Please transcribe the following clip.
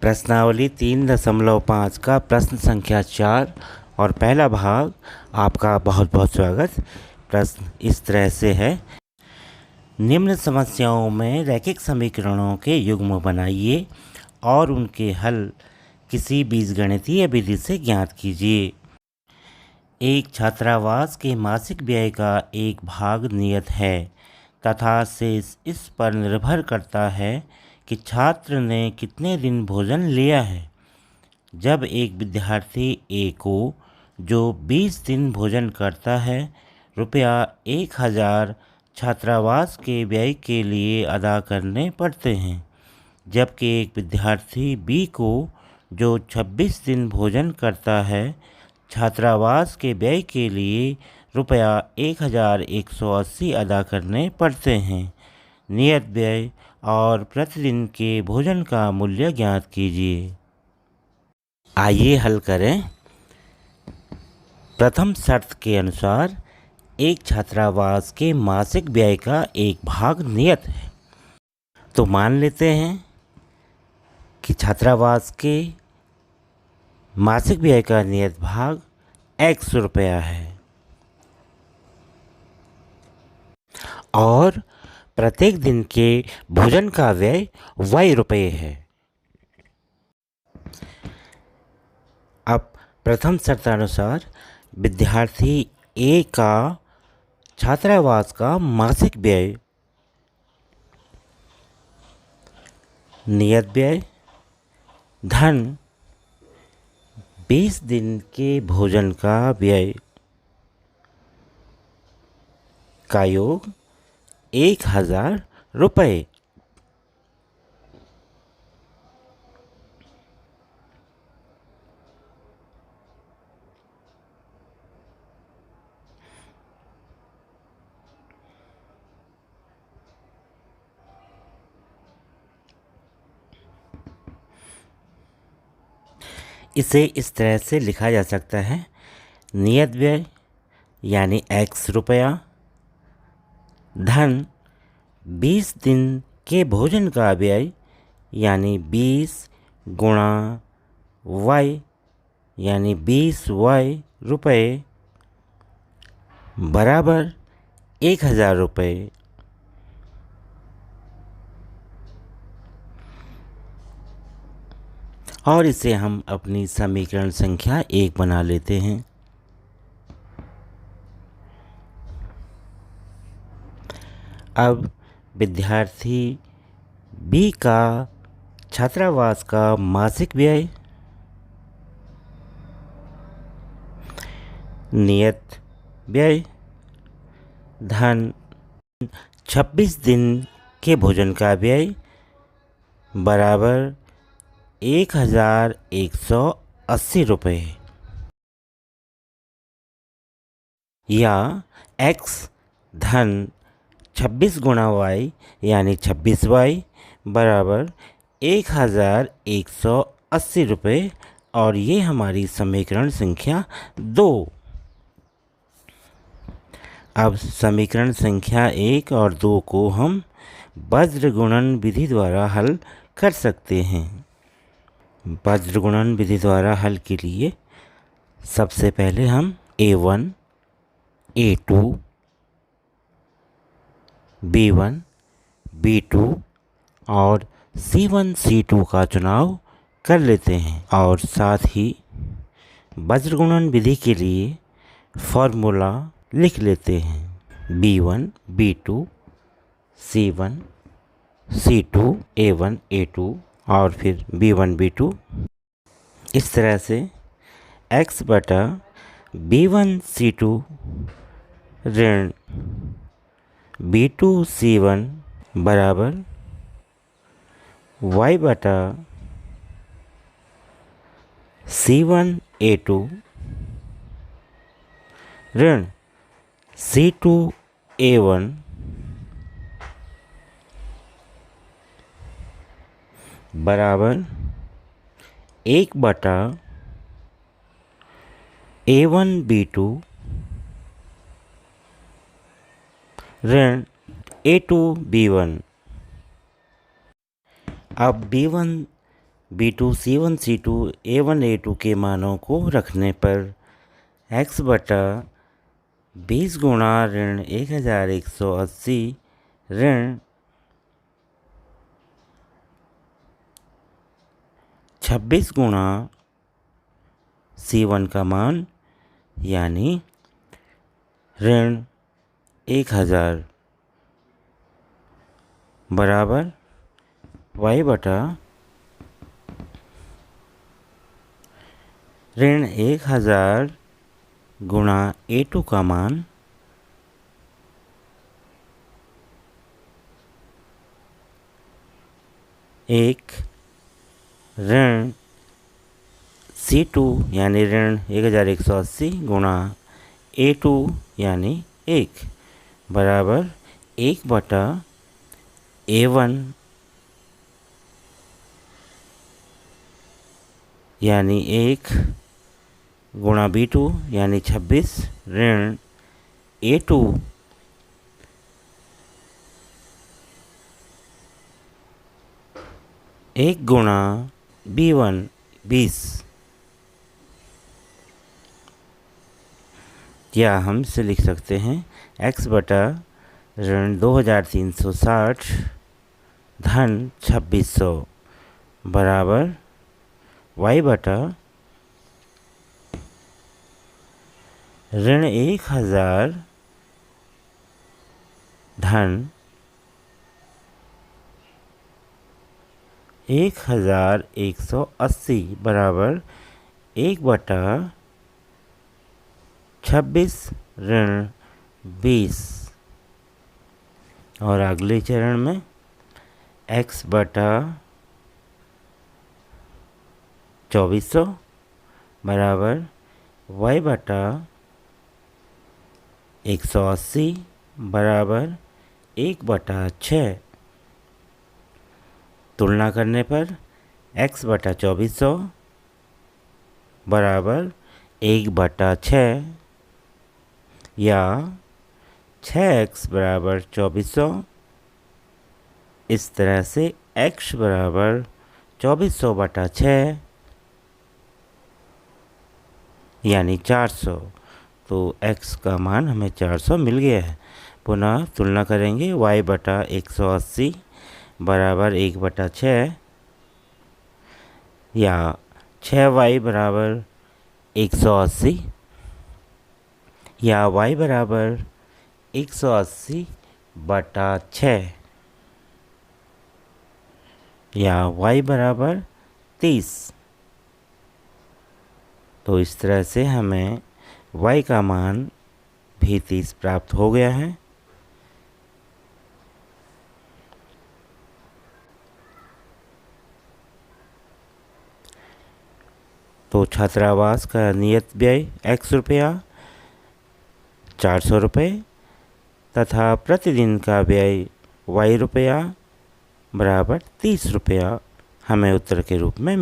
प्रश्नावली 3.5 का प्रश्न संख्या 4 और पहला भाग। आपका बहुत बहुत स्वागत। प्रश्न इस तरह से है, निम्न समस्याओं में रैखिक समीकरणों के युग्म बनाइए और उनके हल किसी बीजगणितीय विधि से ज्ञात कीजिए। एक छात्रावास के मासिक व्यय का एक भाग नियत है तथा शेष इस पर निर्भर करता है कि छात्र ने कितने दिन भोजन लिया है। जब एक विद्यार्थी ए को, जो 20 दिन भोजन करता है, रुपया 1000 छात्रावास के व्यय के लिए अदा करने पड़ते हैं, जबकि एक विद्यार्थी बी को, जो 26 दिन भोजन करता है, छात्रावास के व्यय के लिए रुपया 1180 अदा करने पड़ते हैं। नियत व्यय और प्रतिदिन के भोजन का मूल्य ज्ञात कीजिए। आइए हल करें। प्रथम शर्त के अनुसार एक छात्रावास के मासिक व्यय का एक भाग नियत है, तो मान लेते हैं कि छात्रावास के मासिक व्यय का नियत भाग x रुपया है और प्रत्येक दिन के भोजन का व्यय y रुपये है। अब प्रथम शर्तानुसार विद्यार्थी ए का छात्रावास का मासिक व्यय नियत व्यय धन 20 दिन के भोजन का व्यय का योग 1000 रुपये। इसे इस तरह से लिखा जा सकता है, नियत व्यय यानी x रुपया धन 20 दिन के भोजन का व्यय यानी 20 गुणा y यानी 20y रुपये बराबर 1000 रुपये। और इसे हम अपनी समीकरण संख्या 1 बना लेते हैं। अब विद्यार्थी बी का छात्रावास का मासिक व्यय नियत व्यय धन 26 दिन के भोजन का व्यय बराबर 1180 रुपये या x धन 26 गुणा y यानी 26y बराबर 1180 रुपये। और ये हमारी समीकरण संख्या 2। अब समीकरण संख्या 1 और 2 को हम वज्र गुणन विधि द्वारा हल कर सकते हैं। वज्र गुणन विधि द्वारा हल के लिए सबसे पहले हम a1, a2, b1, b2 और c1, c2 का चुनाव कर लेते हैं और साथ ही वज्र गुणन विधि के लिए फॉर्मूला लिख लेते हैं। b1, b2, c1, c2, a1, a2 और फिर b1, b2। इस तरह से x बटा b1, c2 ऋण b2, c1 बराबर y बटा c1, a2 ऋण c2, a1 बराबर 1 बटा a1, b2 ऋण a2, b1। अब b1, B2 C1 C2 A1 A2 के मानों को रखने पर x बटा 20 गुणा ऋण 1180 ऋण 26 गुणा C1 का मान यानी ऋण 1000 बराबर y बटा ऋण 1000 गुणा A2 का मान एक ऋण C2 यानी ऋण 1180 गुणा A2 यानी 1 बराबर 1 बटा A1 यानी 1 गुणा B2 यानी 26 ऋण A2 1 गुणा B1 20 या हम इसे लिख सकते हैं x बटा ऋण 2360 धन 2600 बराबर y बटा ऋण 1000 धन 1180 बराबर 1 बटा 26 ऋण 20 और अगले चरण में x बटा 2400 बराबर y बटा 180 बराबर 1 बटा 6 तुलना करने पर x बटा 2400 बराबर 1 बटा 6 या 6x बराबर 2400 इस तरह से x बराबर 2400 बटा 6 यानी 400 तो x का मान हमें 400 मिल गया है। पुनः तुलना करेंगे y बटा 180 बराबर 1 बटा 6 या 6y बराबर 180 या y बराबर 180 बटा 6 या y बराबर 30। तो इस तरह से हमें y का मान भी 30 प्राप्त हो गया है। तो छात्रावास का नियत व्यय x रुपया 400 रुपये तथा प्रतिदिन का व्यय y रुपया बराबर 30 रुपया हमें उत्तर के रूप में